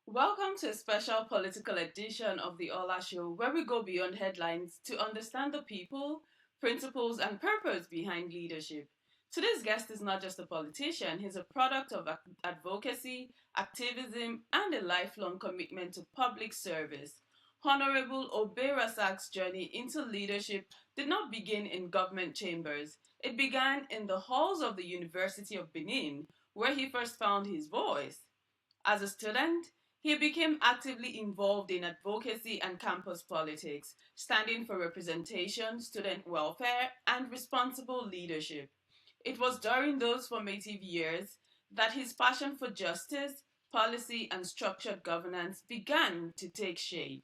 Welcome to a special political edition of the Olah Show, where we go beyond headlines to understand the people, principles, and purpose behind leadership. Today's guest is not just a politician, he's a product of advocacy, activism, and a lifelong commitment to public service. Honorable Obe Razak's journey into leadership did not begin in government chambers. It began in the halls of the University of Benin, where he first found his voice. As a student, he became actively involved in advocacy and campus politics, standing for representation, student welfare, and responsible leadership. It was during those formative years that his passion for justice, policy, and structured governance began to take shape.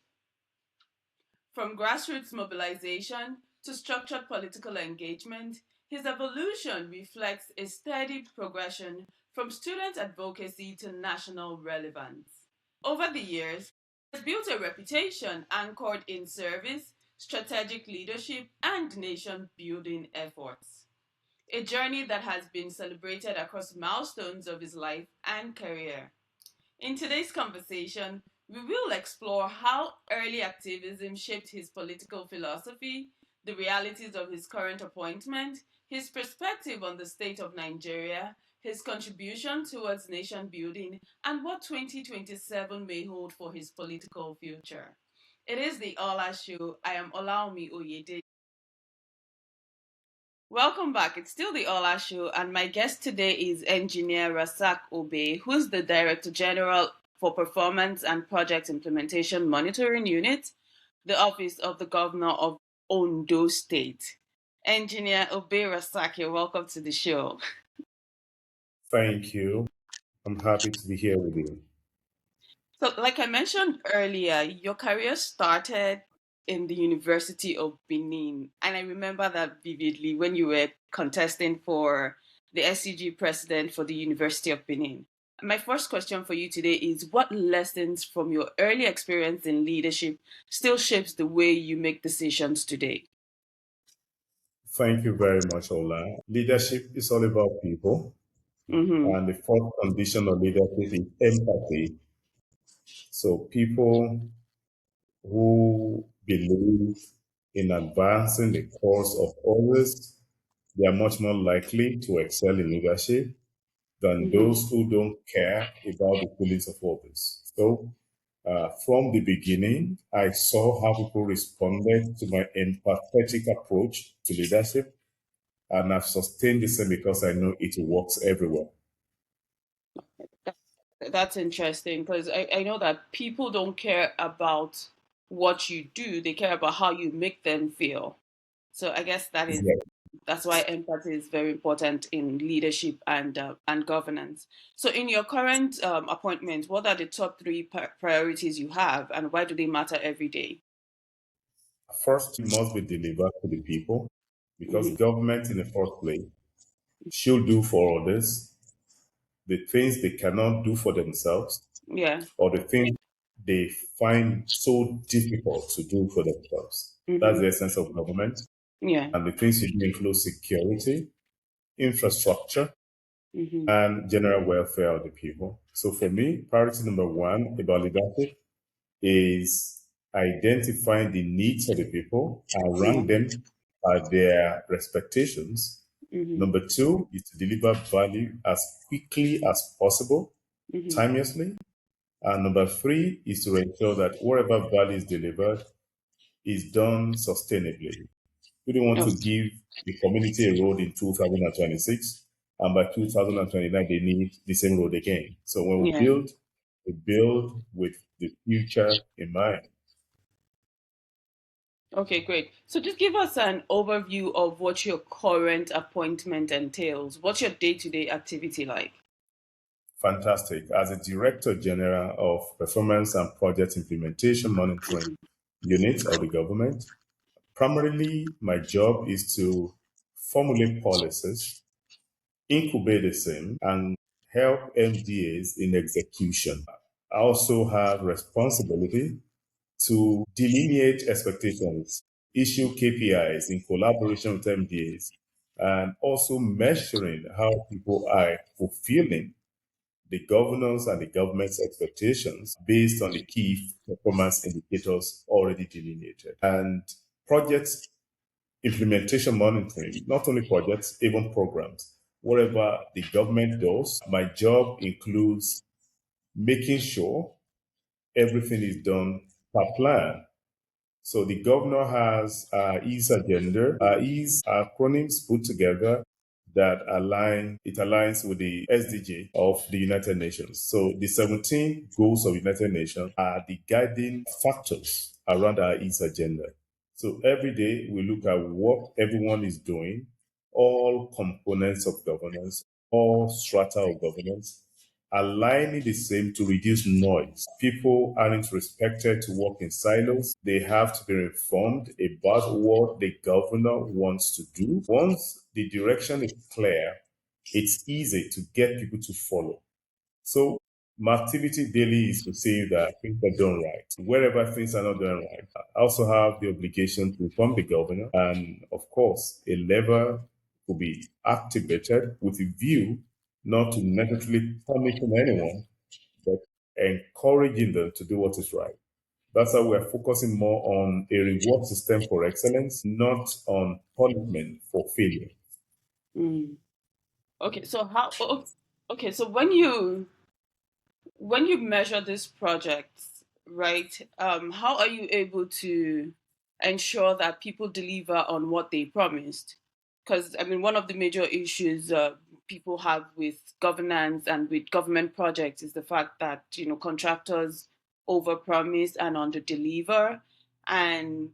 From grassroots mobilization to structured political engagement, his evolution reflects a steady progression from student advocacy to national relevance. Over the years, he has built a reputation anchored in service, strategic leadership, and nation building efforts. A journey that has been celebrated across milestones of his life and career. In today's conversation, we will explore how early activism shaped his political philosophy, the realities of his current appointment, his perspective on the state of Nigeria, his contribution towards nation building, and what 2027 may hold for his political future. It is the Ola Show. I am Olaomi Oyede. Welcome back. It's still the Ola Show, and my guest today is Engineer Razak Obe, who's the Director General for Performance and Project Implementation Monitoring Unit, the Office of the Governor of Ondo State. Engineer Obe Razak, you're welcome to the show. Thank you. I'm happy to be here with you. So, like I mentioned earlier, your career started in the University of Benin. And I remember that vividly when you were contesting for the SCG president for the University of Benin. My first question for you today is what lessons from your early experience in leadership still shapes the way you make decisions today? Thank you very much, Ola. Leadership is all about people, Mm-hmm. and the fourth condition of leadership is empathy. So, people who believe in advancing the cause of others, they are much more likely to excel in leadership than Mm-hmm. those who don't care about the feelings of others. So, from the beginning, I saw how people responded to my empathetic approach to leadership, and I've sustained the same because I know it works everywhere. That's interesting because I know that people don't care about what you do, they care about how you make them feel. So I guess Yeah. that's why empathy is very important in leadership and governance. So in your current appointment, what are the top three priorities you have, and why do they matter every day? First, it must be delivered to the people because Mm-hmm. government, in the first place, should do for others the things they cannot do for themselves Yeah. or the things they find so difficult to do for themselves. That's Mm-hmm. the essence of government. Yeah. And the things you do include security, infrastructure, Mm-hmm. and general welfare of the people. So for me, priority number one about leadership is identifying the needs of the people and Yeah. rank them by their expectations. Mm-hmm. Number two is to deliver value as quickly as possible, Mm-hmm. timelessly. And number three is to ensure that whatever value is delivered is done sustainably. We don't want Oh, to give the community a road in 2026, and by 2029, they need the same road again. So when yeah. we build with the future in mind. Okay, great. So just give us an overview of what your current appointment entails. What's your day-to-day activity like? Fantastic. As a Director General of Performance and Project Implementation Monitoring Unit of the government, primarily my job is to formulate policies, incubate the same, and help MDAs in execution. I also have responsibility to delineate expectations, issue KPIs in collaboration with MDAs, and also measuring how people are fulfilling the governors and the government's expectations based on the key performance indicators already delineated. And project implementation monitoring, not only projects, even programs. Whatever the government does, my job includes making sure everything is done per plan. So the governor has his agenda, his acronyms put together that aligns with the SDG of the United Nations. So the 17 goals of United Nations are the guiding factors around our his agenda. So every day we look at what everyone is doing, all components of governance, all strata of governance, aligning the same to reduce noise. People aren't expected to work in silos. They have to be informed about what the governor wants to do. Once the direction is clear, it's easy to get people to follow. So my activity daily is to say that things are done right. Wherever things are not done right, I also have the obligation to inform the governor. And of course, a lever will be activated with a view not to necessarily punishing anyone, but encouraging them to do what is right. That's how we're focusing more on a reward system for excellence, not on punishment for failure. Mm. Okay, so okay, so when you measure these projects, right, how are you able to ensure that people deliver on what they promised? Because I mean, one of the major issues people have with governance and with government projects is the fact that contractors overpromise and underdeliver, and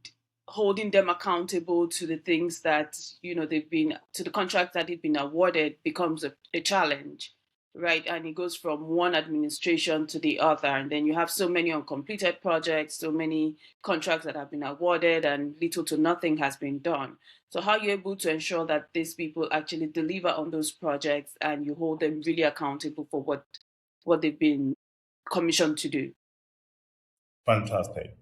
holding them accountable to the things that they've been to the contract that they've been awarded becomes a challenge, right? And it goes from one administration to the other. And then you have so many uncompleted projects, so many contracts that have been awarded, and little to nothing has been done. So, how are you able to ensure that these people actually deliver on those projects and you hold them really accountable for what they've been commissioned to do? Fantastic.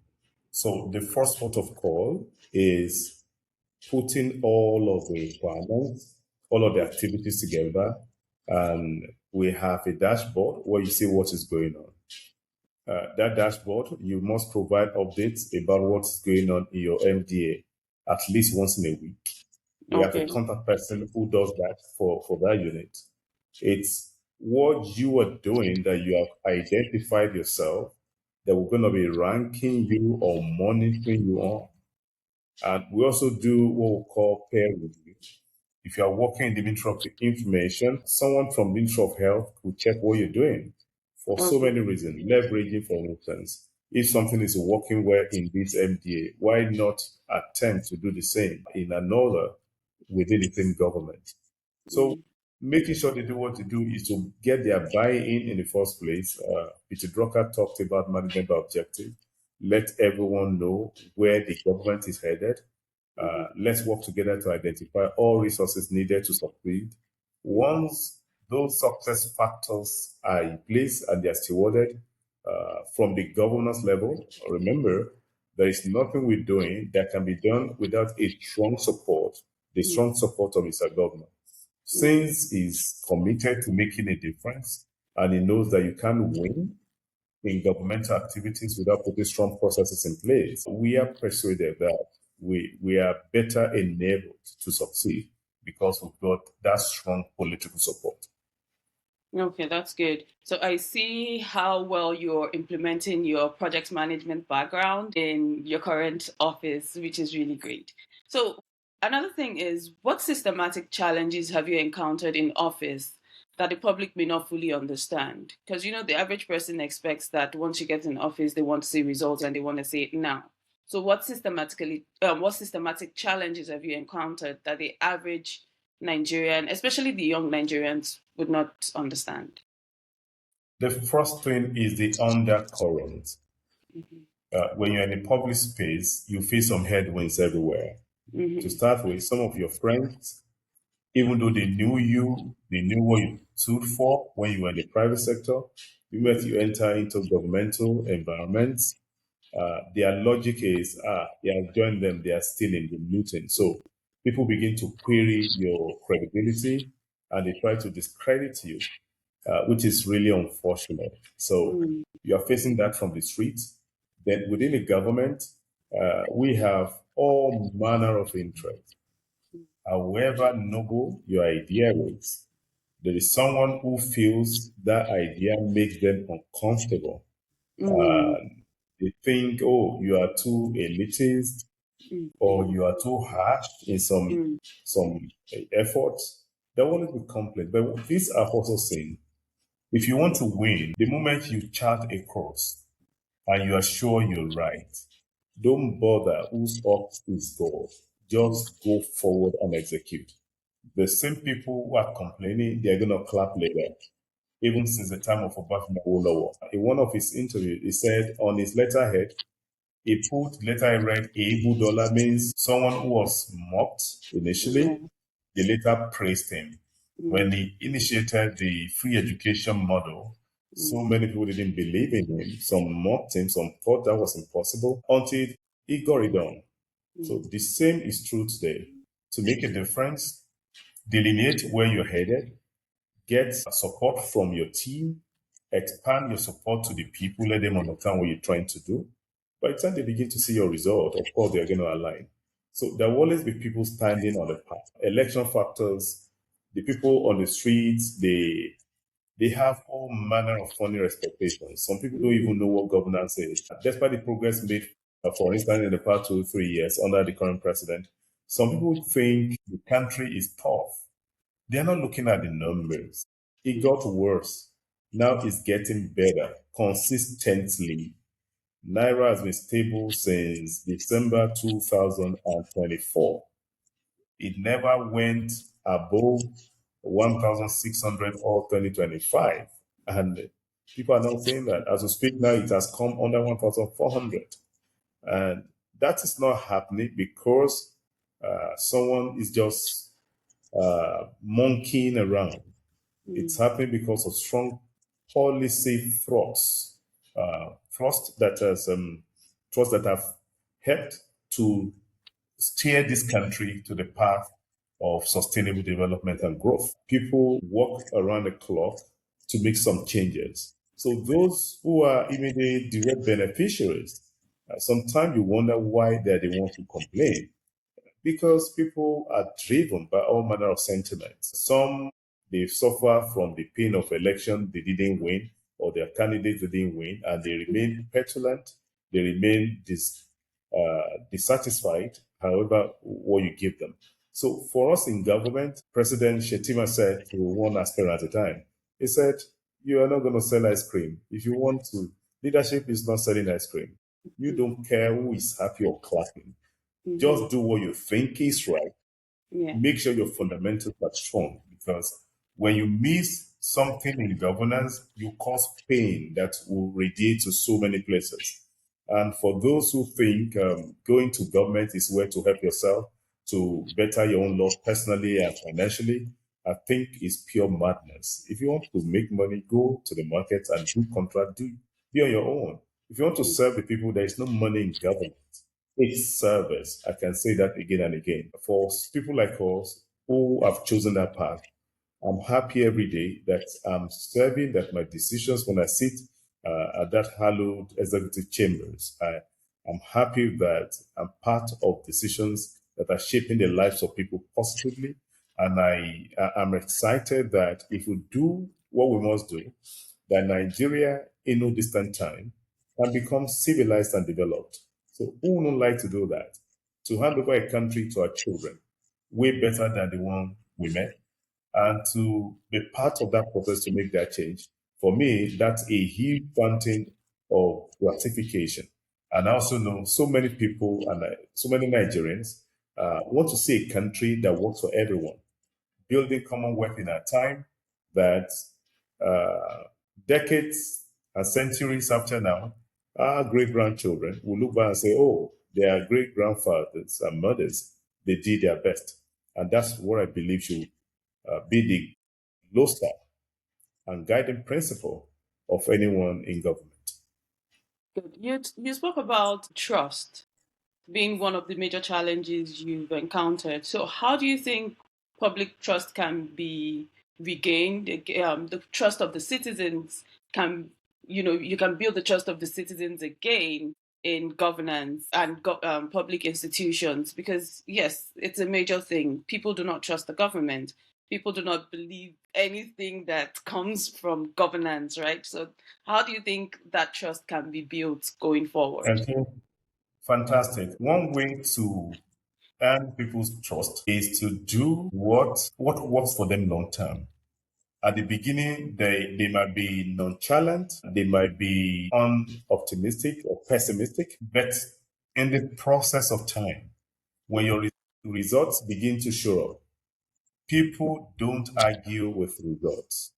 So the first port of call is putting all of the requirements, all of the activities together, and we have a dashboard where you see what is going on. That dashboard, you must provide updates about what's going on in your MDA at least once in a week. We have a Okay. contact person who does that for that unit. It's what you are doing that you have identified yourself that we're going to be ranking you or monitoring you on. And we also do what we call peer review. If you are working in the Ministry of Information, someone from the Ministry of Health will check what you're doing for so Okay. many reasons. Leveraging, for instance, if something is working well in this MDA, why not attempt to do the same in another within the same government? So Mm. making sure they do what they do is to get their buy-in the first place. Peter Drucker talked about management by objective. Let everyone know where the government is headed. Let's work together to identify all resources needed to succeed. Once those success factors are in place and they are stewarded from the governance level, remember, there is nothing we're doing that can be done without a strong support, the strong support of Mr. Governor. Since he's committed to making a difference and he knows that you can't win in governmental activities without putting strong processes in place, we are persuaded that we are better enabled to succeed because we've got that strong political support. Okay, that's good. So I see how well you're implementing your project management background in your current office, which is really great. So another thing is, what systematic challenges have you encountered in office that the public may not fully understand? Because the average person expects that once you get in office, they want to see results and they want to see it now. So what systematic challenges have you encountered that the average Nigerian, especially the young Nigerians, would not understand? The first thing is the undercurrent. Mm-hmm. When you're in a public space, you face some headwinds everywhere. To Mm-hmm. start with, some of your friends, even though they knew you, they knew what you stood for when you were in the private sector, even if you enter into governmental environments, their logic is, you have joined them, they are still in the looting. So people begin to query your credibility and they try to discredit you. which is really unfortunate. So mm, you are facing that from the streets. Then within the government, we have all manner of interest. However noble your idea is, there is someone who feels that idea makes them uncomfortable. mm, Uh, they think, oh, you are too elitist mm, or you are too harsh in mm, some efforts. There will always be complaints. But these are also saying, if you want to win, the moment you chart a course and you are sure you're right, don't bother whose ox is God. Just go forward and execute. The same people who are complaining, they're going to clap later, even since the time of Obafemi Awolowo. In one of his interviews, he said on his letterhead, he put letter I read Ebu Dollar means someone who was mocked yeah, initially. They later praised him. mm, When he initiated the free education model, mm, so many people didn't believe in him. Some mocked him, some thought that was impossible until he got it done. So mm, the same is true today. To make a difference, delineate where you're headed, get support from your team, expand your support to the people, let them understand what you're trying to do. By the time they begin to see your result, of course, they're going to align. So there will always be people standing on the path. Election factors, the people on the streets, they have all manner of funny expectations. Some people don't mm, even know what governance is. Despite the progress made, for instance, in the past 2 3 years under the current president, some people think the country is tough. They're not looking at the numbers. It got worse. Now it's getting better consistently. Naira has been stable since December 2024. It never went above 1,600 all 2025. And people are now saying that as we speak now, it has come under 1,400. And that is not happening because someone is just monkeying around. It's mm, happening because of strong policy thrusts, thrust that has thrusts that have helped to steer this country to the path of sustainable development and growth. People work around the clock to make some changes. So those who are immediate direct beneficiaries, sometimes you wonder why they're the ones who complain because people are driven by all manner of sentiments. Some they suffer from the pain of election they didn't win or their candidates didn't win, and they mm, remain petulant. They remain dissatisfied. However, what you give them. So for us in government, President Shetima said to one aspirant at a time, he said, "You are not going to sell ice cream. If you want to, leadership is not selling ice cream. You mm, don't care who is happy or clapping. mhm, Just do what you think is right. yeah, Make sure your fundamentals are strong because when you miss something in governance, you cause pain that will radiate to so many places. And for those who think going to government is where to help yourself to better your own lot personally and financially, I think is pure madness. If you want to make money, go to the market and do contract, do be on your own. If you want to mm, serve the people, there is no money in government. It's service. I can say that again and again. For people like us who have chosen that path, I'm happy every day that I'm serving, that my decisions when I sit at that hallowed executive chambers, I'm happy that I'm part of decisions that are shaping the lives of people positively. And I'm excited that if we do what we must do, that Nigeria in no distant time can become civilized and developed. So who wouldn't like to do that? To hand over a country to our children, way better than the one we met, and to be part of that process to make that change. For me, that's a huge fountain of gratification. And I also know so many people and so many Nigerians want to see a country that works for everyone, building commonwealth in our time that uh, decades and centuries after now, our great grandchildren will look back and say, oh, their great grandfathers and mothers, they did their best. And that's what I believe should be the lodestar and guiding principle of anyone in government. good. You spoke about trust being one of the major challenges you've encountered. So, how do you think public trust can be regain the trust of the citizens can, you can build the trust of the citizens again in governance and public institutions, because yes, it's a major thing. People do not trust the government. People do not believe anything that comes from governance, right? So how do you think that trust can be built going forward? Okay, fantastic. One way to earn people's trust is to do what works for them long term. At the beginning, they might be nonchalant, they might be unoptimistic or pessimistic, but in the process of time, when your results begin to show up, people don't argue with results.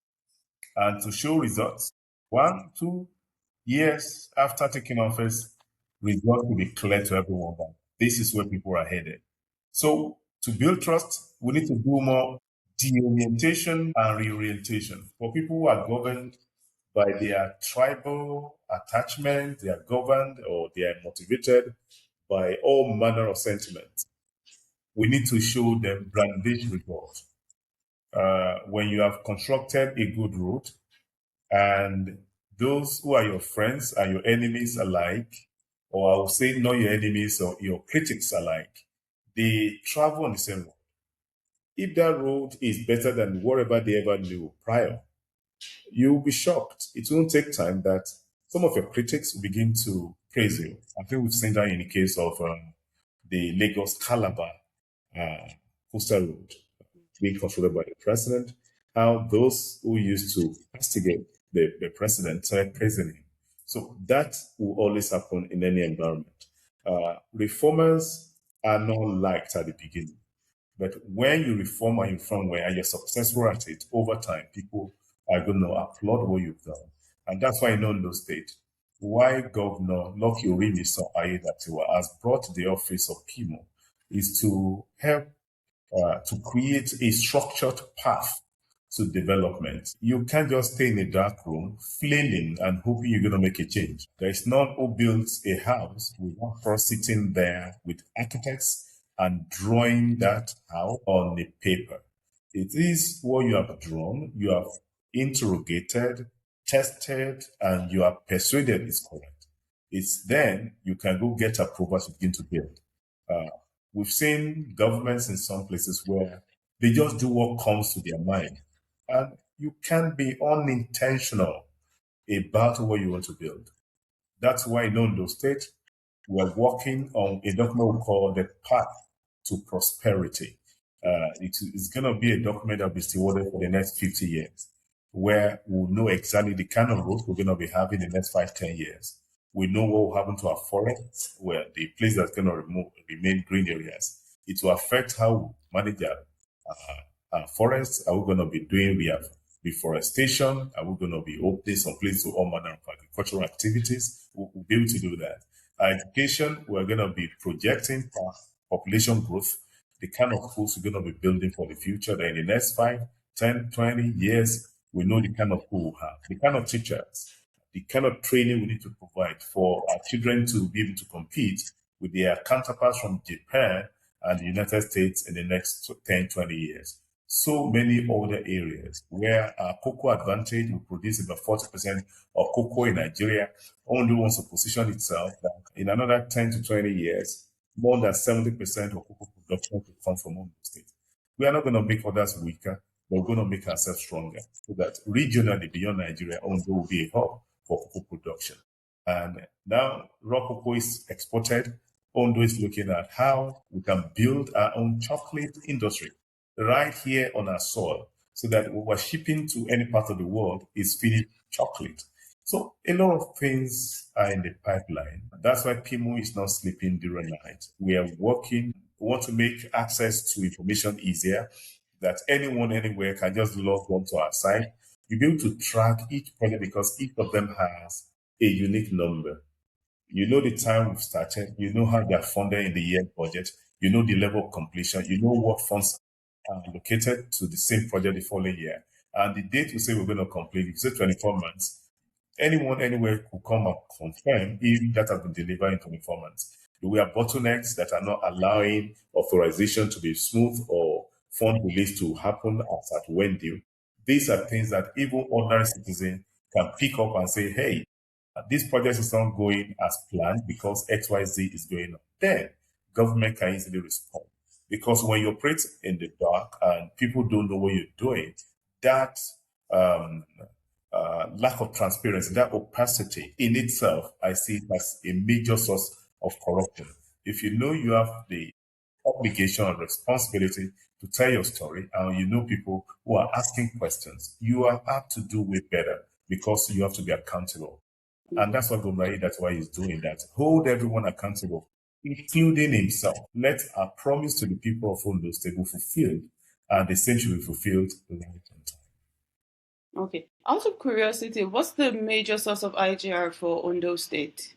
And to show results, 1, 2 years after taking office, results will be clear to everyone that this is where people are headed. So to build trust, we need to do more deorientation and reorientation. For people who are governed by their tribal attachment, they are governed or they are motivated by all manner of sentiments. We need to show them brand-based results. When you have constructed a good road, and those who are your friends are your enemies alike, or I will say not your enemies or your critics alike, they travel on the same road. If that road is better than whatever they ever knew prior, you'll be shocked. It won't take time that some of your critics will begin to praise you. I think we've seen that in the case of the Lagos Calabar coastal road being controlled by the president, how those who used to castigate the president started praising him. So that will always happen in any environment. Reformers are not liked at the beginning, but when you reform and you reform well and you're successful at it over time, people are going to applaud what you've done. And that's why in Ondo State, why Governor Lucky Orimiso Ayedatiwa has brought the office of PIMO is to help to create a structured path to development. You can't just stay in a dark room flailing and hoping you're going to make a change. There is none who builds a house without first sitting there with architects and drawing that out on a paper. It is what you have drawn, you have interrogated, tested, and you are persuaded is correct. It's then you can go get approval to begin to build. We've seen governments in some places where they just do what comes to their mind. And you can be unintentional about what you want to build. That's why in Ondo State, we're working on a document we call the Path to Prosperity. It's going to be a document that will be stewarded for the next 50 years, where we'll know exactly the kind of growth we're going to be having in the next 5, 10 years. We know what will happen to our forests, where the place that's going to remain green areas. It will affect how we manage our forests. Are we going to be doing, we have reforestation? Are we going to be opening some place to all manner of agricultural activities? We'll be able to do that. Education, we're going to be projecting population growth, the kind of schools we're going to be building for the future, that in the next 5, 10, 20 years, we know the kind of school we'll have, the kind of teachers, the kind of training we need to provide for our children to be able to compete with their counterparts from Japan and the United States in the next 10, 20 years. So many other areas where our cocoa advantage will produce about 40% of cocoa in Nigeria only wants to position itself that in another 10 to 20 years, more than 70% of cocoa production will come from Ondo State. We are not going to make others weaker, but we're going to make ourselves stronger so that regionally beyond Nigeria, Ondo will be a hub for cocoa production. And now raw cocoa is exported. Ondo is looking at how we can build our own chocolate industry right here on our soil so that what we're shipping to any part of the world is finished chocolate. So a lot of things are in the pipeline. That's why PIMO is not sleeping during the night. We are working. We want to make access to information easier, that anyone anywhere can just log on to our site. You'll be able to track each project because each of them has a unique number. You know the time we've started, you know how they're funded in the year budget, you know the level of completion, you know what funds are allocated to the same project the following year. And the date we say we're going to complete, if you say 24 months, anyone anywhere could come and confirm if that has been delivered in 24 months. Do we have bottlenecks that are not allowing authorization to be smooth or fund release to happen as at when due? These are things that even ordinary citizens can pick up and say, hey, this project is not going as planned because XYZ is going on. Then government can easily respond. Because when you operate in the dark and people don't know what you're doing, that um, lack of transparency, that opacity in itself, I see it as a major source of corruption. If you know you have the obligation and responsibility to tell your story, and you know people who are asking questions, you are apt to do way better because you have to be accountable. And that's what Gomrai, that's why he's doing that. Hold everyone accountable, including himself. Let our promise to the people of Ondo State be fulfilled, and the same should be fulfilled right on time. Okay. Out of curiosity, what's the major source of IGR for Ondo State?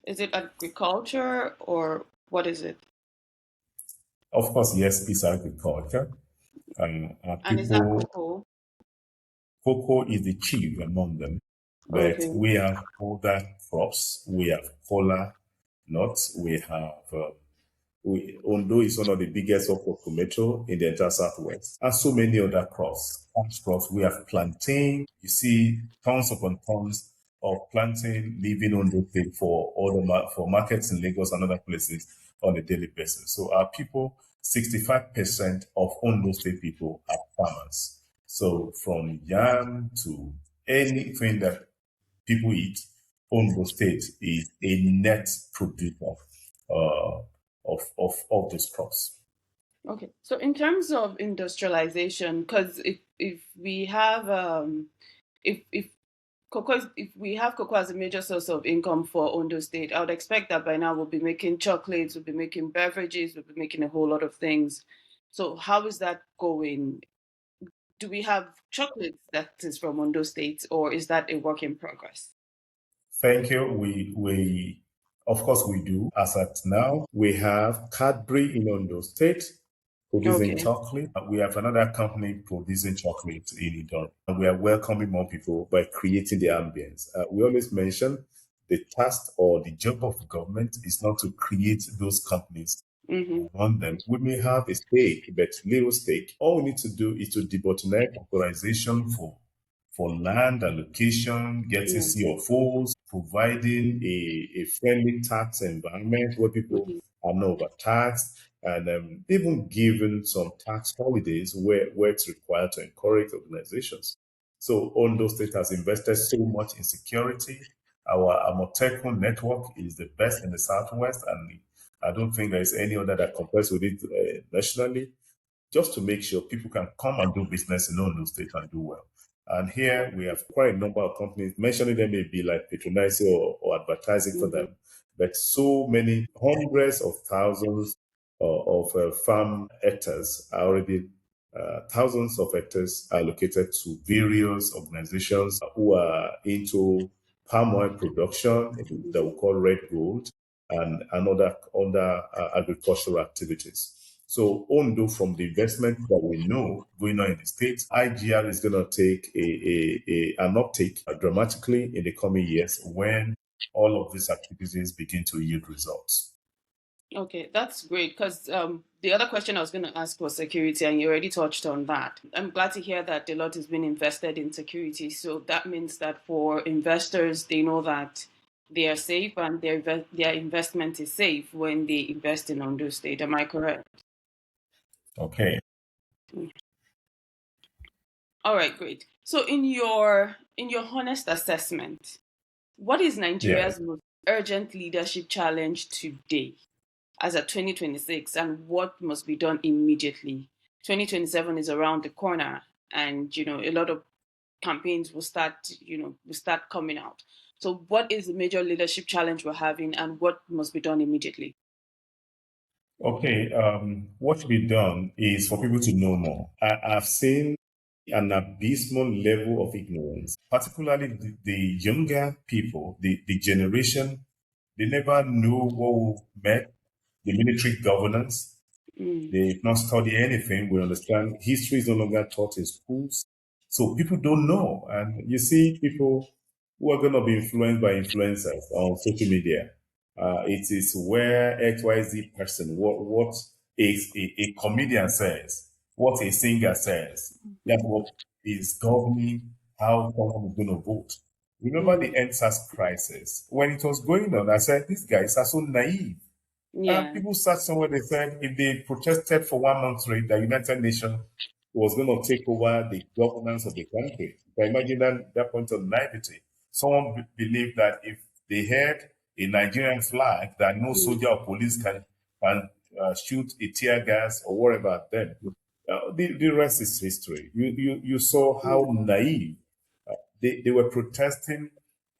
Is it agriculture or what is it? Of course, yes, it's agriculture. And is that People, cocoa? cocoa is the chief among them, but Okay. we have other crops. We have cola nuts. We have Ondo is one of the biggest of tomato in the entire southwest, and so many other crops. Cash crops. We have plantain. You see tons upon tons of plantain leaving Ondo State for for markets in Lagos and other places on a daily basis. So our people, 65% of Ondo State people are farmers. So from yam to anything that people eat, Ondo State is a net producer uh, of those crops. Okay. So in terms of industrialization, because if we have if if we have cocoa as a major source of income for Ondo State, I would expect that by now we'll be making chocolates, we'll be making beverages, we'll be making a whole lot of things. So how is that going? Do we have chocolates that is from Ondo State, or is that a work in progress? Thank you. We of course we do. As at now, we have Cadbury in Ondo State producing Okay. chocolate. We have another company producing chocolate in Idon. And we are welcoming more people by creating the ambience. We always mention the task or the job of the government is not to create those companies Mm-hmm. on them. We may have a stake, but little stake. All we need to do is to debottleneck authorization for land allocation, getting Yeah. CFOs, providing a friendly tax environment where people Mm-hmm. are not overtaxed, and even giving some tax holidays where it's required to encourage organizations. So Ondo State has invested so much in security. Our Amotekun network is the best in the Southwest, and I don't think there is any other that compares with it nationally, just to make sure people can come and do business in Ondo State and do well. And here we have quite a number of companies. Mentioning them may be like patronizing or advertising for Mm-hmm. them, but so many hundreds of thousands of farm hectares are already thousands of hectares are allocated to various organizations who are into palm oil production that we call red gold and other agricultural activities. So Ondo, from the investment that we know going on in the States, IGR is going to take an uptake dramatically in the coming years when all of these activities begin to yield results. Okay, that's great because the other question I was going to ask was security, and you already touched on that. I'm glad to hear that a lot has been invested in security. So that means that for investors, they know that they are safe and their investment is safe when they invest in Ondo State. Am I correct? Okay. All right, great. So in your honest assessment, what is Yeah. Nigeria's most urgent leadership challenge today, as at 2026, and what must be done immediately? 2027 is around the corner, and a lot of campaigns will start coming out. So what is the major leadership challenge we're having, and what must be done immediately? Okay. What should be done is for people to know more. I've seen an abysmal level of ignorance, particularly the younger people, the generation. They never knew what we met the military governance. Mm, They not study anything. We understand history is no longer taught in schools. So people don't know. And you see people who are going to be influenced by influencers on social media. It is where XYZ person, what a comedian says, what a singer says. That's what is governing how someone is going to vote. Remember the Mm. NSAS crisis? When it was going on, I said, these guys are so naive. Yeah. People sat somewhere, they said if they protested for 1 month straight, the United Nations was going to take over the governance of the country. You can imagine that point of naivety. Someone believed that if they had a Nigerian flag, that no Mm. soldier or police can shoot a tear gas or whatever at them. The rest is history. You saw how Mm. naive they were protesting.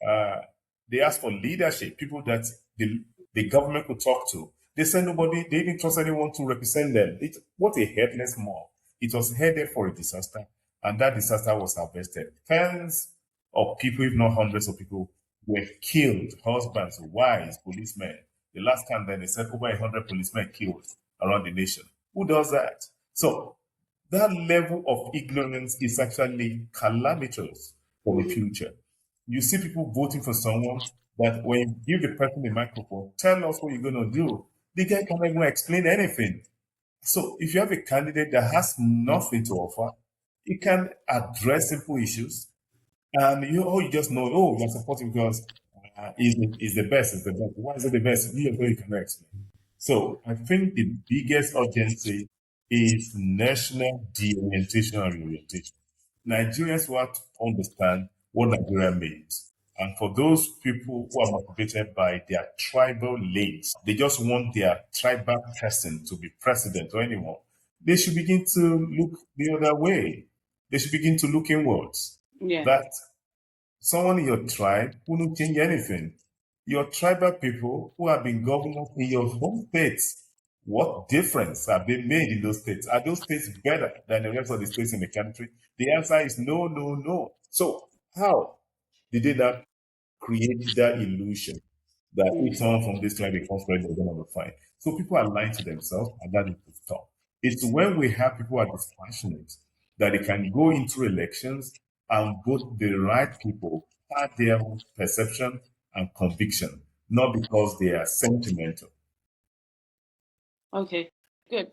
Uh, they asked for leadership, people that the government could talk to. They said nobody, they didn't trust anyone to represent them. What a headless mob. It was headed for a disaster, and that disaster was harvested. Tens of people, if not hundreds of people, were killed, husbands, wives, policemen. The last time then they said over 100 policemen killed around the nation. Who does that? So that level of ignorance is actually calamitous for the Mhm. future. You see people voting for someone that when you give the person the microphone, tell us what you're going to do. The guy can't even explain anything. So if you have a candidate that has nothing to offer, he can address simple issues, and you just know, oh, you're supporting because is the best, is the best. Why is it the best? You can explain. So I think the biggest urgency is national de-orientation and reorientation. Nigerians want to understand what Nigeria means. And for those people who are motivated by their tribal lanes, they just want their tribal person to be president or anyone, they should begin to look the other way. They should begin to look inwards. Yeah. That someone in your tribe wouldn't change anything. Your tribal people who have been governors in your home states, what difference have they made in those states? Are those states better than the rest of the states in the country? The answer is no, no, no. So how did they not create that illusion that if Mm. someone from this tribe becomes president, they're going to be fine? So people are lying to themselves, and that needs to stop. It's when we have people who are dispassionate that they can go into elections and vote the right people at their own perception and conviction, not because they are sentimental. Okay. Good.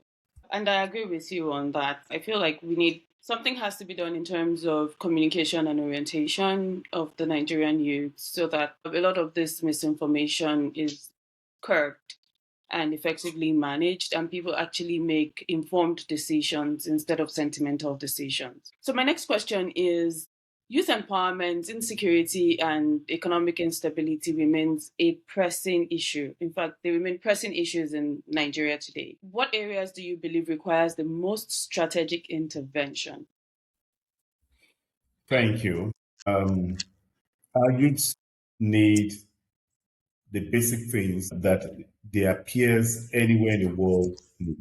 And I agree with you on that. I feel like we need something has to be done in terms of communication and orientation of the Nigerian youth so that a lot of this misinformation is curbed and effectively managed, and people actually make informed decisions instead of sentimental decisions. So, my next question is youth empowerment, insecurity, and economic instability remains a pressing issue. In fact, they remain pressing issues in Nigeria today. What areas do you believe requires the most strategic intervention? Thank you. Our youths need the basic things that their peers anywhere in the world need.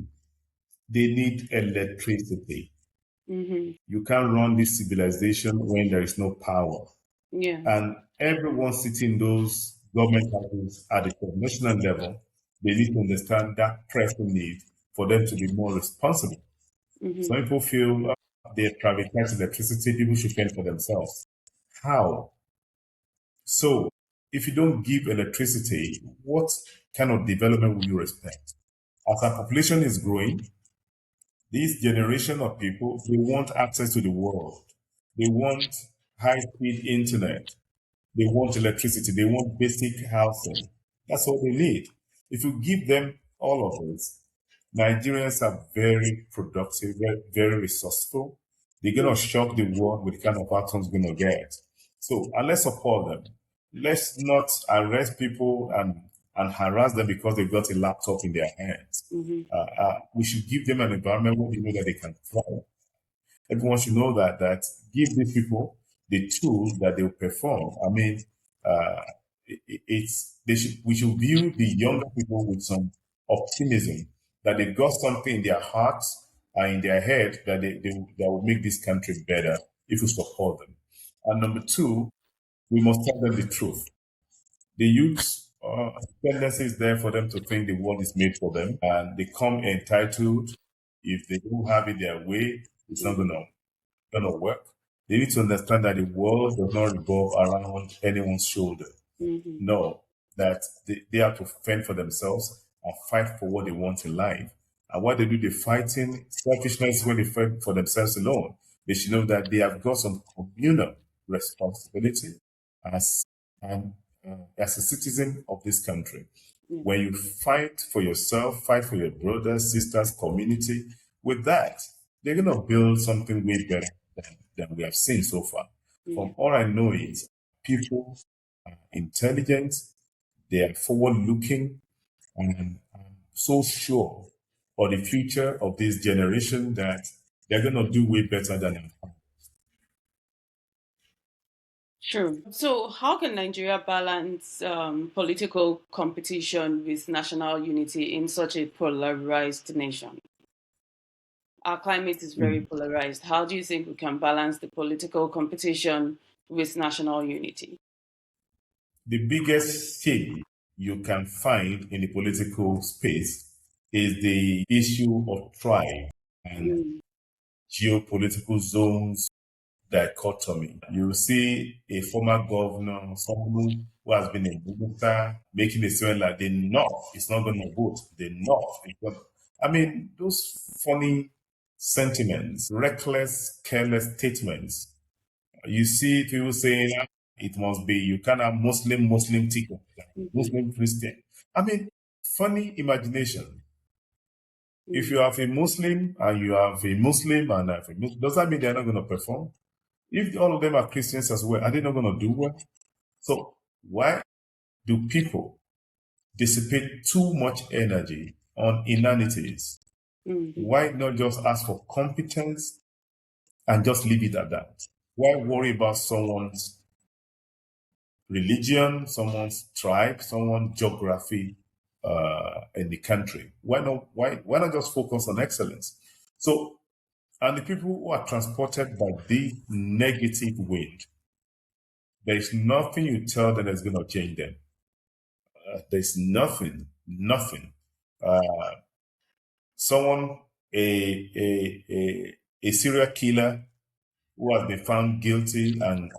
They need electricity. Mm-hmm. You can't run this civilization when there is no power. Yeah. And everyone sitting in those government houses at the national level, they need to understand that pressing need for them to be more responsible. Mm-hmm. Some people feel they privatize electricity, people should fend for themselves. How? So, if you don't give electricity, what kind of development will you expect? As our population is growing, this generation of people, they want access to the world. They want high-speed internet. They want electricity. They want basic housing. That's all they need. If you give them all of this, Nigerians are very productive, very, very resourceful. They're going to shock the world with the kind of outcomes we're going to get. So, and let's support them. Let's not arrest people and harass them because they've got a laptop in their hands. Mm-hmm. We should give them an environment where we know that they can thrive. Everyone should know that give these people the tools that they will perform. I mean, uh, we should view the younger people with some optimism that they've got something in their hearts and in their head that will make this country better if we support them. And number two, we must tell them the truth. The youth's tendency is there for them to think the world is made for them and they come entitled. If they don't have it their way, it's not gonna work. They need to understand that the world does not revolve around anyone's shoulder. Mm-hmm. No, that they have to fend for themselves and fight for what they want in life. And what they do, they're fighting selfishness when they fight for themselves alone. They should know that they have got some communal responsibility as and as a citizen of this country. Yeah. When you fight for yourself, fight for your brothers, sisters, community, with that, they're going to build something way better than we have seen so far. Yeah. From all I know is people are intelligent, they are forward looking, and I'm so sure for the future of this generation that they're going to do way better than them. Sure. So, how can Nigeria balance political competition with national unity in such a polarized nation? Our climate is very polarized. How do you think we can balance the political competition with national unity? The biggest thing you can find in the political space is the issue of tribe and Mm, geopolitical zones dichotomy. You see a former governor, someone who has been a minister, making it sound like the North is not going to vote. The North is going to. I mean, those funny sentiments, reckless, careless statements. You see people saying it must be, you can't have Muslim ticket, mhm, Muslim Christian. I mean, funny imagination. If mm, you have a Muslim and you have a Muslim and I have a Muslim, does that mean they're not going to perform? If all of them are Christians as well, are they not going to do well? So why do people dissipate too much energy on inanities? mhm, Why not just ask for competence and just leave it at that? Why worry about someone's religion, someone's tribe, someone's geography in the country? Why not just focus on excellence? So, and the people who are transported by the negative wind, there is nothing you tell them that's going to change them. There's nothing. Uh, someone, a serial killer who has been found guilty and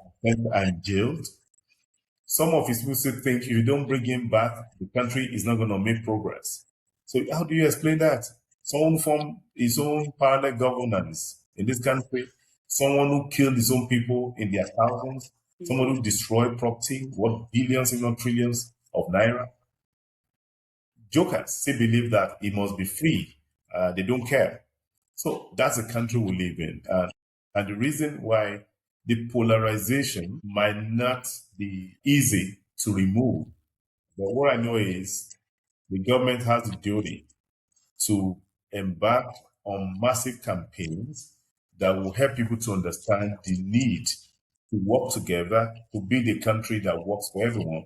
jailed. Some of his people still think if you don't bring him back, the country is not going to make progress. So how do you explain that? Someone from his own parallel governance in this country, someone who killed his own people in their thousands, someone mhm, who destroyed property, what billions, if not trillions of naira. Jokers still believe that he must be free. They don't care. So that's the country we live in. And the reason why the polarization might not be easy to remove. But what I know is the government has the duty to embark on massive campaigns that will help people to understand the need to work together to build a country that works for everyone,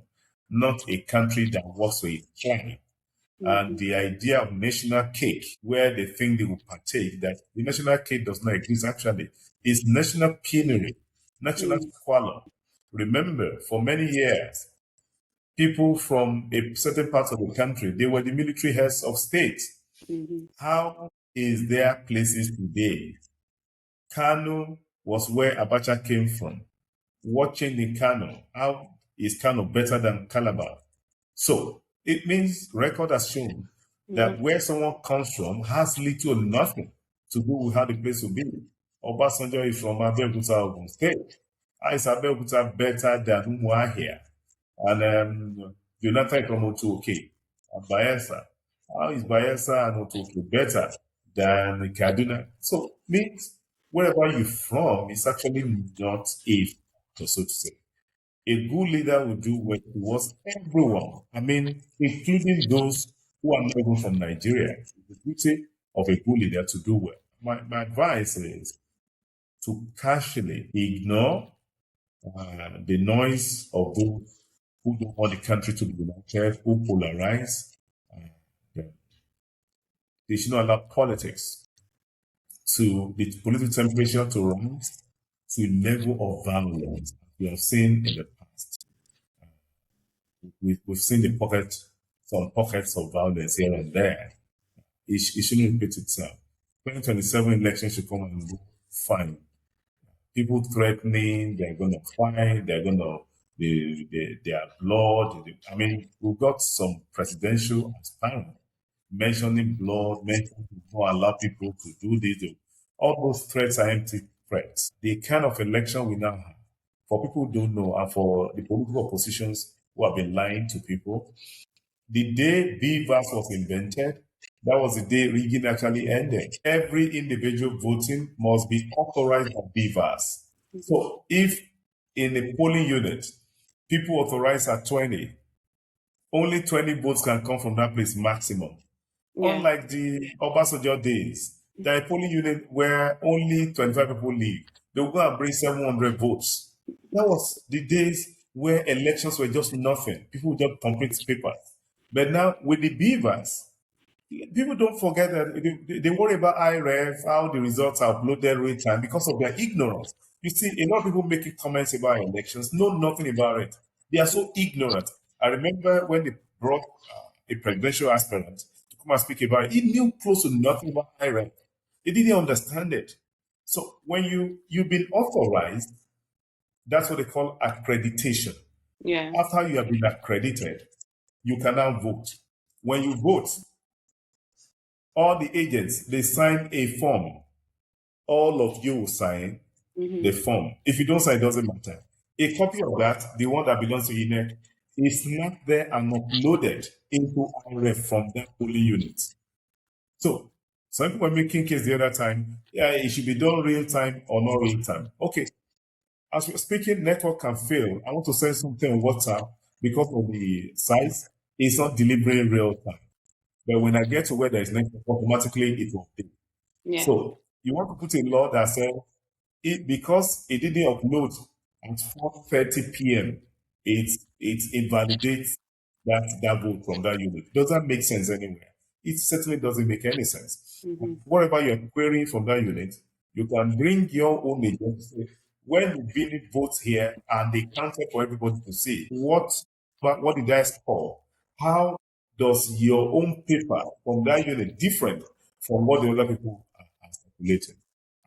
not a country that works for a tribe. And mhm, the idea of national cake, where they think they will partake, that the national cake does not exist actually, is national penury, national mm, squalor. Remember, for many years, people from a certain part of the country, they were the military heads of state. mhm, How is there places today? Kano was where Abacha came from. Watching in Kano, how is Kano better than Calabar? So it means record has shown mhm, that where someone comes from has little or nothing to do with how the place will be. Obasanjo is from Abeokuta, Ogun State. How is Abeokuta better than Umuahia? And Jonathan from Otuoke and Bayelsa. How is Bayelsa and Otuoke better than Kaduna? So means wherever you're from is actually not a factor, so to say. A good leader will do well towards everyone. I mean, including those who are not even from Nigeria. It's the duty of a good leader to do well. My advice is to casually ignore the noise of those who don't want the country to be united, who polarize. Uh, they should not allow politics to the political temperature to rise to a level of violence we have seen in the past. We've seen some pockets of violence here and there. It shouldn't repeat itself. 2027 election should come and go fine. People threatening they're going to fight, they're going to their blood. I mean, we've got some presidential aspirants mentioning blood, mentioning not allow people to do this. All those threats are empty threats. The kind of election we now have, for people who don't know, and for the political oppositions who have been lying to people, the day BVAS was invented, that was the day rigging actually ended. Every individual voting must be authorized by BVAS. So if in a polling unit, people authorized at 20, only 20 votes can come from that place maximum. Yeah. Unlike the Obasanjo days, there are polling unit where only 25 people live. They will go and bring 700 votes. That was the days where elections were just nothing. People would just complete papers. But now with the beavers, people don't forget that they worry about IREF, how the results are uploaded real time because of their ignorance. You see, a lot of people making comments about elections, know nothing about it. They are so ignorant. I remember when they brought a presidential aspirant to come and speak about it, he knew close to nothing about IREF. He didn't understand it. So when you've been authorized, that's what they call accreditation. Yeah. After you have been accredited, you can now vote. When you vote, all the agents, they sign a form. All of you will sign the form. If you don't sign, it doesn't matter. A copy of that, the one that belongs to INEC, is snapped there and uploaded into IREF from that polling unit. So some people were making case the other time, yeah, it should be done real time or not real time. Okay. As we're speaking, network can fail. I want to send something on WhatsApp because of the size, it's not delivering real time. But when I get to where there is network, automatically it will be. Yeah. So you want to put a law that says it because it didn't upload at 4:30 p.m. It invalidates that vote from that unit. Doesn't make sense anywhere. It certainly doesn't make any sense. Whatever you're querying from that unit, you can bring your own agency. When the billing votes here and they counted for everybody to see what did I score? How does your own paper from that unit different from what the other people are circulating?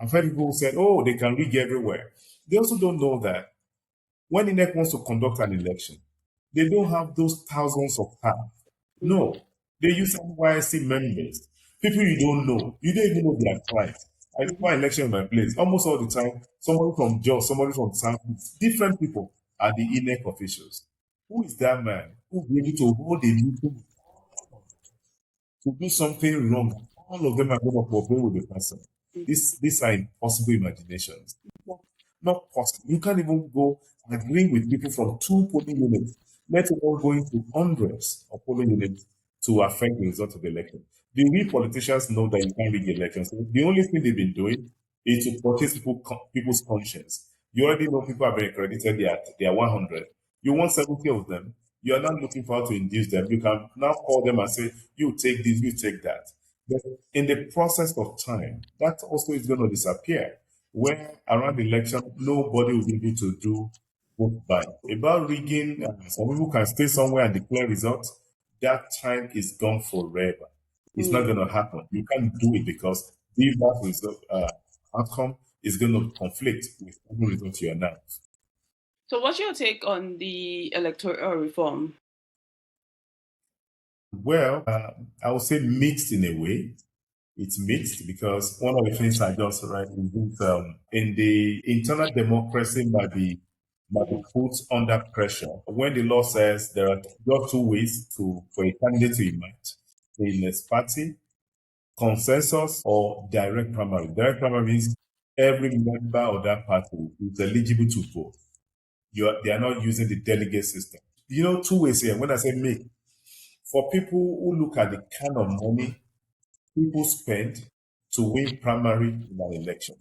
I've heard people who said, oh, they can rig everywhere. They also don't know that when INEC wants to conduct an election, they don't have those thousands of staff. No, they use NYSC members, people you don't know. You don't even know their clients. I do my election in my place almost all the time. Somebody from Jos, somebody from South, different people are the INEC officials. Who is that man who will be able to hold a meeting to do something wrong? All of them are going to cooperate with the person. These are impossible imaginations. Not possible. You can't even go agreeing with people from 2 polling units, let alone going to hundreds of polling units to affect the result of the election. The real politicians know that you can't rig elections. So the only thing they've been doing is to protect people's conscience. You already know people have been accredited, they are 100. You want 70 of them. You are not looking for how to induce them. You can now call them and say, you take this, you take that. But in the process of time, that also is going to disappear. Where around the election, nobody will be able to do vote by. About rigging, some people can stay somewhere and declare results. That time is gone forever. It's not going to happen. You can't do it because the result outcome is going to conflict with the result you announce. So, what's your take on the electoral reform? Well, I would say mixed in a way. It's mixed because one of the things I just read is in the internal democracy might be put under pressure. When the law says there are just 2 ways for a candidate to emerge in a party, consensus or direct primary. Direct primary means every member of that party is eligible to vote. They are not using the delegate system. 2 ways here. When I say me, for people who look at the kind of money people spend to win primary in an election,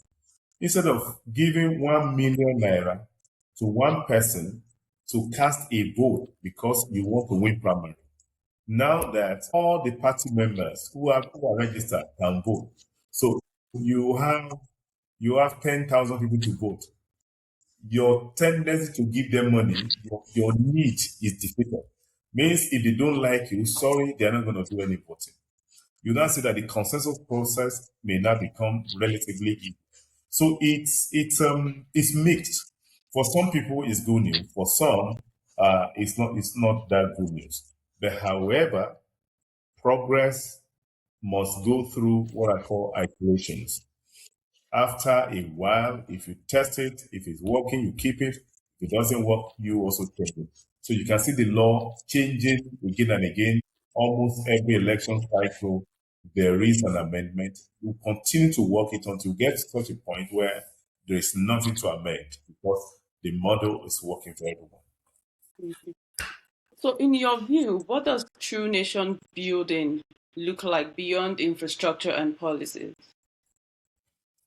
instead of giving 1 million naira to one person to cast a vote because you want to win primary, now that all the party members who are registered can vote, so you have 10,000 people to vote. Your tendency to give them money, your need is defeated. Means if they don't like you, sorry, they're not going to do any voting. You now see that the consensus process may now become relatively easy. So it's mixed. For some people, it's good news. For some, it's not that good news. But however, progress must go through what I call iterations. After a while, if you test it, if it's working, you keep it. If it doesn't work, you also change it. So you can see the law changing again and again. Almost every election cycle, there is an amendment. You continue to work it until you get to such a point where there is nothing to amend because the model is working for everyone. Mhm. So, in your view, what does true nation building look like beyond infrastructure and policies?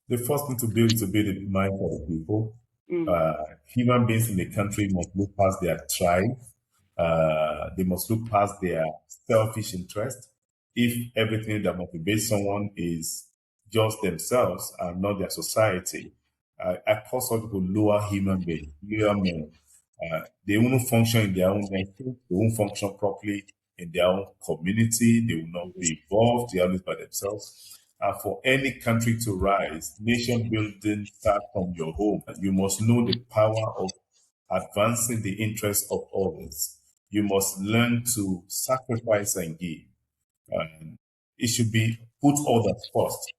The first thing to build is to build a mind for the people. Mm, Human beings in the country must look past their tribe. They must look past their selfish interest. If everything that motivates someone is just themselves and not their society, I call such people lower human beings, lower men. They won't function in their own nation. They won't function properly in their own community. They will not mhm, be involved. They are always by themselves. And for any country to rise, nation building starts from your home. You must know the power of advancing the interests of others. You must learn to sacrifice and give. And it should be put others first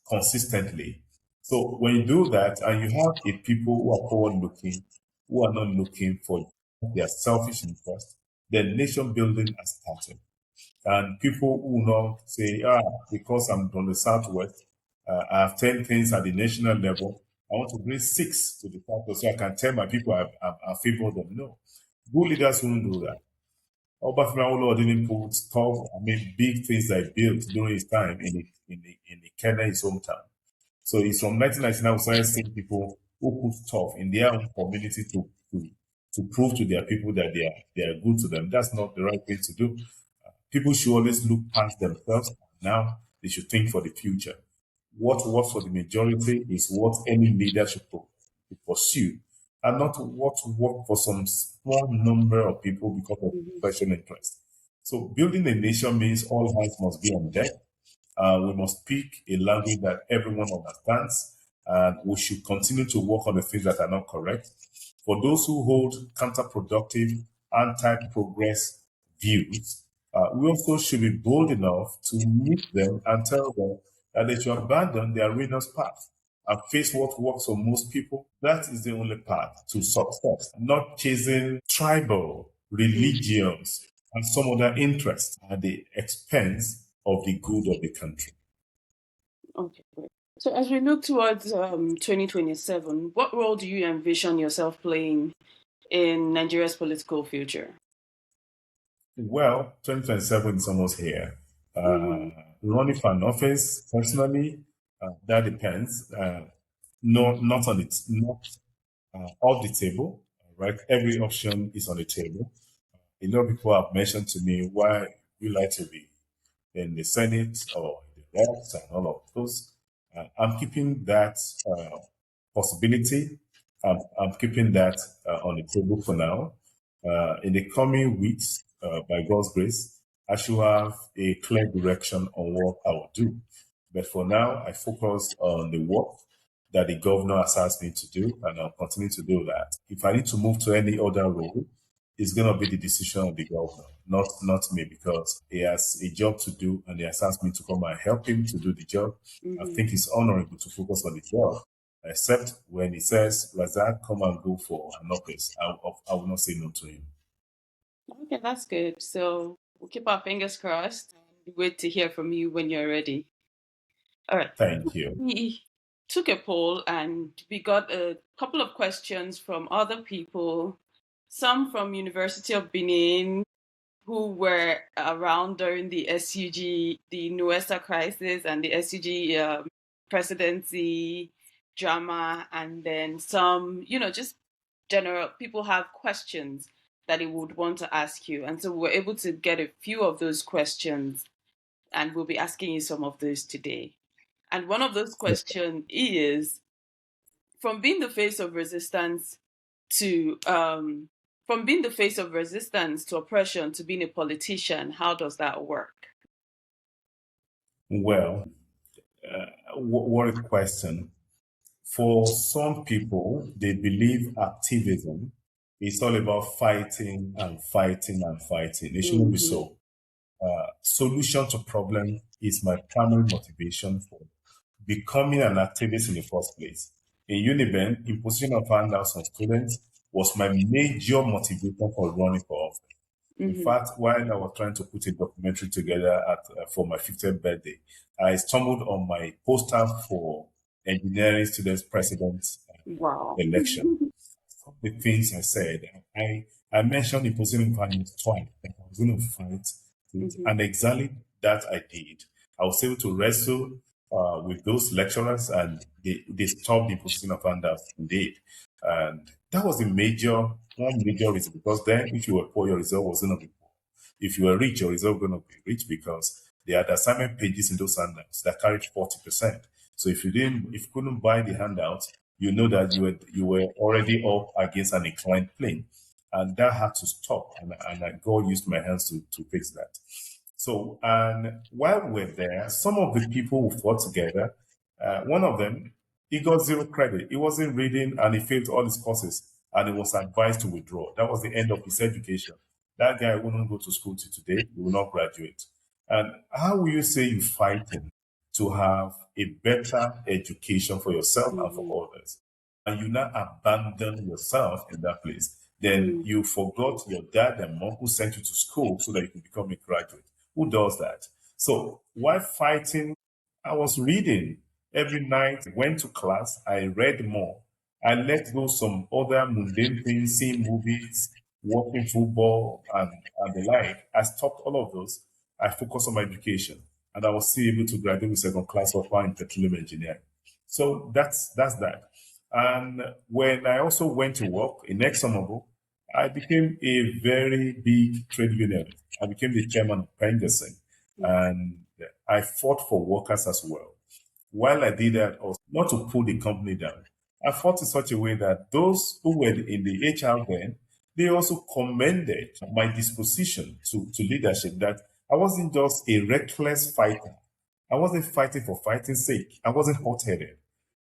consistently. So when you do that and you have a people who are forward looking, who are not looking for their selfish interest, then nation building has started. And people who now say, because I'm from the Southwest, I have 10 things at the national level. I want to bring six to the Southwest so I can tell my people I favor them. No. Good leaders won't do that. Obafemi Awolowo didn't put tough, big things that he built during his time in the Kenya, his hometown. So it's from 1999 we started seeing people who put stuff in their own community to prove to their people that they are good to them. That's not the right thing to do. People should always look past themselves. Now they should think for the future. What works for the majority is what any leader should pursue, and not what works for some small number of people because of mhm, special interest. So building a nation means all hands must be on deck. We must speak a language that everyone understands, and we should continue to work on the things that are not correct. For those who hold counterproductive, anti progress views, we also should be bold enough to meet them and tell them that they should abandon their ruinous path and face what works for most people. That is the only path to success, not chasing tribal, mhm. religions, and some other interests at the expense of the good of the country. Okay, great. So, as we look towards 2027, what role do you envision yourself playing in Nigeria's political future? Well, 2027 is almost here. Mm-hmm. Running for an office, personally, that depends. No, not on it, not off the table, right? Every option is on the table. A lot of people have mentioned to me why we like to be in the Senate or in the Reps and all of those. I'm keeping that possibility. I'm keeping that on the table for now. In the coming weeks, by God's grace, I should have a clear direction on what I will do. But for now, I focus on the work that the governor has asked me to do, and I'll continue to do that. If I need to move to any other role, it's going to be the decision of the governor, not me, because he has a job to do and he has asked me to come and help him to do the job. I Mm-hmm. think it's honorable to focus on the job, except when he says, Razak, come and go for an office. I will not say no to him. Okay, that's good. So we'll keep our fingers crossed and wait to hear from you when you're ready. All right. Thank you. We took a poll and we got a couple of questions from other people, some from University of Benin who were around during the SUG, the Nuesa crisis and the SUG presidency drama, and then some, just general people have questions that they would want to ask you. And so we were able to get a few of those questions, and we'll be asking you some of those today. And one of those questions is from being the face of resistance to from being the face of resistance to oppression to being a politician, how does that work? Well, what a question. For some people, they believe activism is all about fighting and fighting and fighting. It shouldn't be Mm-hmm. so. Solution to problem is my primary motivation for becoming an activist in the first place. In Uniben, imposition of handouts on students was my major motivation for running for office. In fact, while I was trying to put a documentary together for my 50th birthday, I stumbled on my poster for engineering students president Wow. election. The things I said, I mentioned imposing values twice. That I was going to fight it, and exactly that I did. I was able to wrestle with those lecturers, and they stopped the imposition of handouts indeed. And that was one major reason, because then if you were poor, your result was going to be poor. If you were rich, your result was going to be rich, because they had assignment pages in those handouts that carried 40%. So if you couldn't buy the handouts, you know that you were already up against an inclined plane, and that had to stop. And God used my hands to fix that. So, and while we're there, some of the people who fought together, one of them, he got zero credit. He wasn't reading, and he failed all his courses, and he was advised to withdraw. That was the end of his education. That guy wouldn't go to school till today. He will not graduate. And how will you say you fighting to have a better education for yourself and for others, and you now abandon yourself in that place? Then you forgot your dad and mom who sent you to school so that you could become a graduate. Who does that? So while fighting, I was reading every night, went to class, I read more. I let go some other mundane things, seeing movies, watching football, and the like. I stopped all of those. I focused on my education, and I was still able to graduate with second class offer in petroleum engineering. So that's that. And when I also went to work in ExxonMobil, I became a very big trade union. I became the chairman of Pengerson, and I fought for workers as well. While I did that, also not to pull the company down, I fought in such a way that those who were in the HR then, they also commended my disposition to leadership, that I wasn't just a reckless fighter. I wasn't fighting for fighting's sake. I wasn't hot-headed.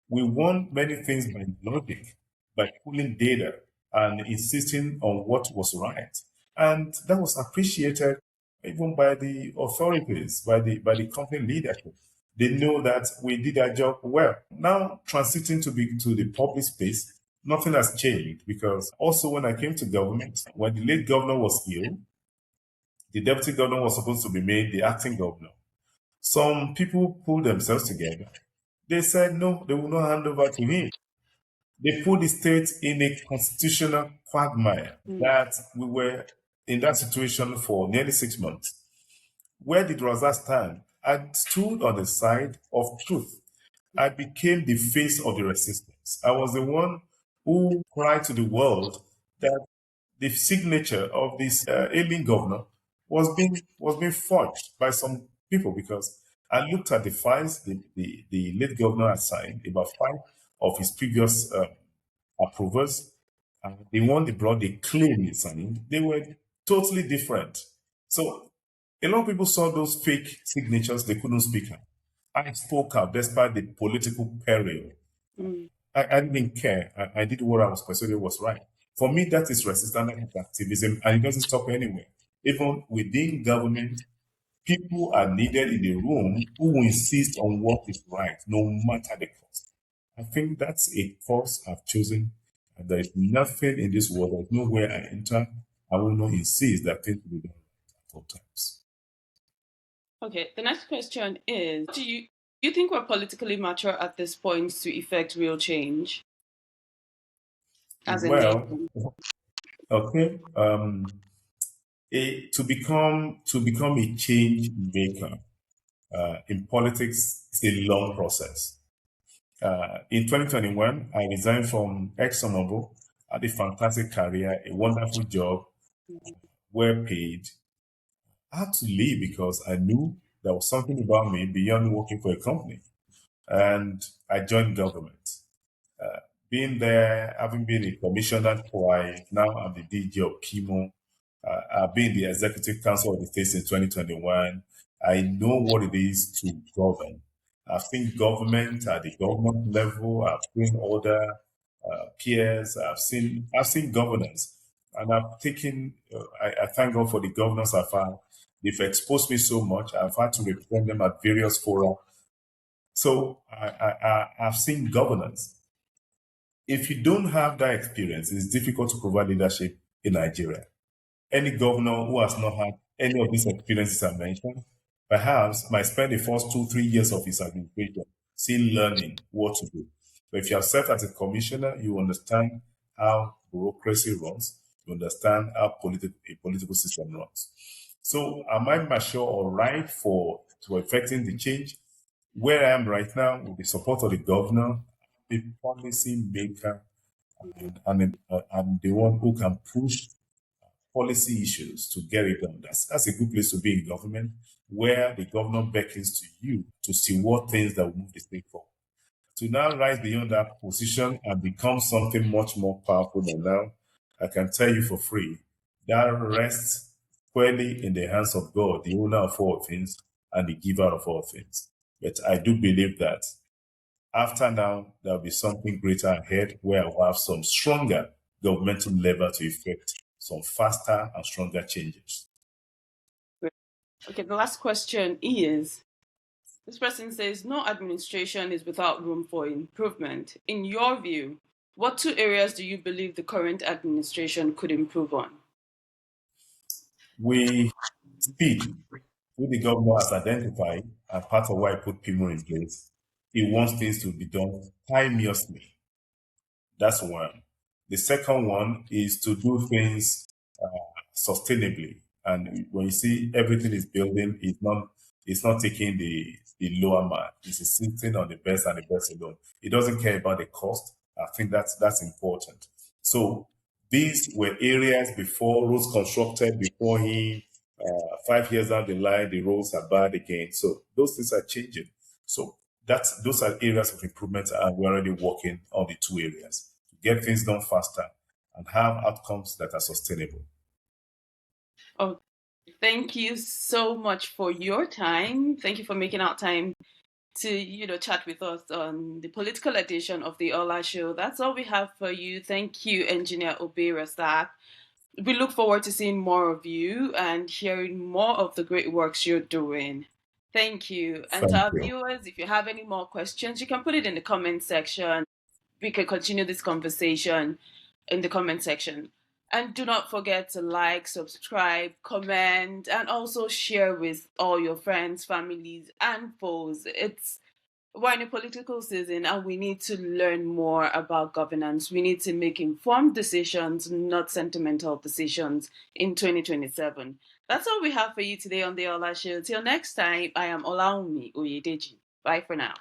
We won many things by logic, by pulling data and insisting on what was right. And that was appreciated even by the authorities, by the company leadership. They know that we did our job well. Now, transiting to the public space, nothing has changed, because also when I came to government, when the late governor was ill, the deputy governor was supposed to be made the acting governor. Some people pulled themselves together. They said no, they will not hand over to him. They put the state in a constitutional quagmire that we were in that situation for nearly 6 months. Where did Razak stand? I stood on the side of truth. I became the face of the resistance. I was the one who cried to the world that the signature of this ailing governor was being forged by some people, because I looked at the files the late governor had signed, about 5 of his previous approvers. The one they brought, they claimed he signed, they were totally different. So a lot of people saw those fake signatures, they couldn't speak out. I spoke out despite the political peril. I didn't care. I did what I was persuaded was right. For me, that is resistance activism, and it doesn't stop anywhere. Even within government, people are needed in the room who will insist on what is right, no matter the cost. I think that's a course I've chosen. And there is nothing in this world, there's nowhere I enter, I will not insist that things will be done at all times. Okay, the next question is, do you think we're politically mature at this point to effect real change? As in Well, okay. To become a change maker in politics is a long process. In 2021, I resigned from ExxonMobil. I had a fantastic career, a wonderful job, well paid. I had to leave because I knew there was something about me beyond working for a company. And I joined government. Being there, having been a commissioner twice, now I'm the DG of Chemo. I've been the executive council of the state since 2021. I know what it is to govern. I've seen government at the government level. I've seen other peers. I've seen governance, and I've taken. I thank God for the governors I've had. They've exposed me so much. I've had to represent them at various fora. So I've seen governance. If you don't have that experience, it's difficult to provide leadership in Nigeria. Any governor who has not had any of these experiences I mentioned, perhaps might spend the first 2, 3 years of his administration still learning what to do. But if you have served as a commissioner, you understand how bureaucracy runs, you understand how a political system runs. So am I mature or right to effecting the change? Where I am right now, with the support of the governor, a policy maker, and the one who can push policy issues to get it done. That's a good place to be in government, where the governor beckons to you to see what things that will move the state forward. To now rise beyond that position and become something much more powerful than now, I can tell you for free, that rests squarely in the hands of God, the owner of all things and the giver of all things. But I do believe that after now, there'll be something greater ahead where I will have some stronger governmental lever to effect some faster and stronger changes. Okay, the last question is, this person says, no administration is without room for improvement. In your view, what 2 areas do you believe the current administration could improve on? Speed, who the governor has identified, and part of why I put people in place, he wants things to be done timeously. That's one. The second one is to do things sustainably. And when you see everything is building, it's not taking the lower mark. It's insisting on the best and the best alone. It doesn't care about the cost. I think that's important. So these were areas before roads constructed before him. 5 years down the line, the roads are bad again. So those things are changing. So those are areas of improvement, and we're already working on the 2 areas to get things done faster and have outcomes that are sustainable. Oh, thank you so much for your time. Thank you for making out time to chat with us on the political edition of the Olah Show. That's all we have for you. Thank you, Engineer Obe Razak. We look forward to seeing more of you and hearing more of the great works you're doing. Thank you. And to our viewers, if you have any more questions, you can put it in the comment section. We can continue this conversation in the comment section. And do not forget to like, subscribe, comment, and also share with all your friends, families, and foes. We're in a political season and we need to learn more about governance. We need to make informed decisions, not sentimental decisions in 2027. That's all we have for you today on the Olah Show. Till next time, I am Olaumi Oyedeji. Bye for now.